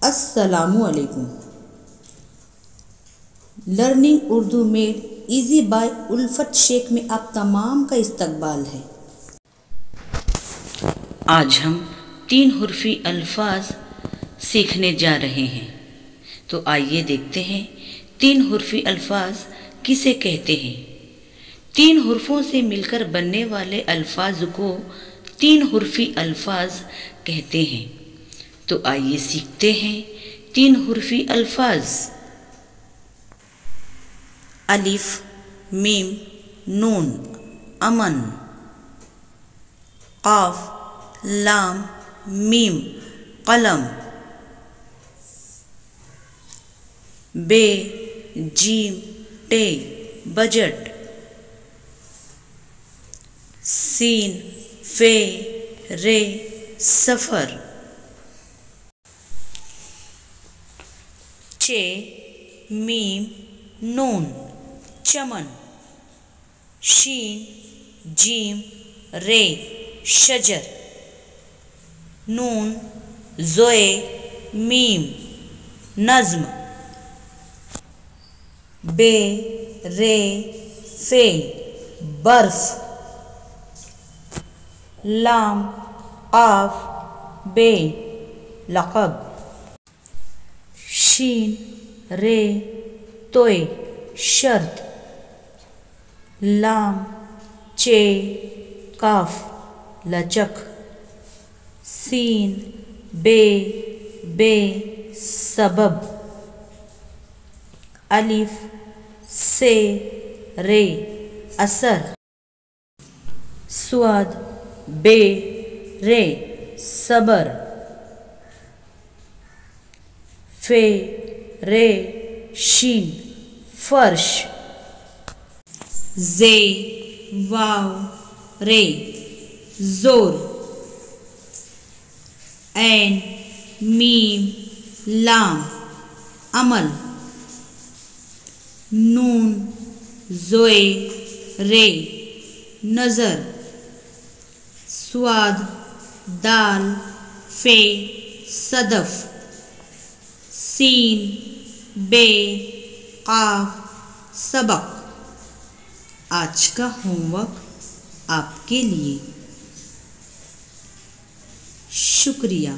अस्सलामु अलैकुम। Learning Urdu made easy by Ulfat Shaikh में आप तमाम का इस्तकबाल है। आज हम 3 हुर्फी अल्फाज सीखने जा रहे हैं। तो आइए देखते हैं 3 हुर्फी अल्फाज किसे कहते हैं। 3 हुर्फों से मिलकर बनने वाले अल्फाज को 3 हुर्फी अल्फाज कहते हैं। तो आइए सीखते हैं 3 हुर्फी अल्फाज। अलिफ, मीम, नून, अमन। काफ, लाम, मीम, कलम। बे, जीम, टे, बजट। सीन, फे, रे, सफर। चे, मीम, नून, चमन। शीन, जीम, रे, शजर। नून, ज़ोए, मीम, नज़्म। बे, रे, फे, बर्फ। लाम, काफ, बे, लक़ब। शीन, रे, तोय, शर्त। लाम, चे, काफ, लचक। सीन, बे, सबब। अलिफ, से, रे, असर। स्वाद, बे, रे, सबर। फे, रे, शीन, फर्श। जे, वाव, रे, जोर। ऐन, मीम, लाम, अमल। नून, ज़ोए, रे, नज़र। स्वाद, दाल, फे, सदफ। सीन, बे, काफ, सबक। आज का होमवर्क आपके लिए। शुक्रिया।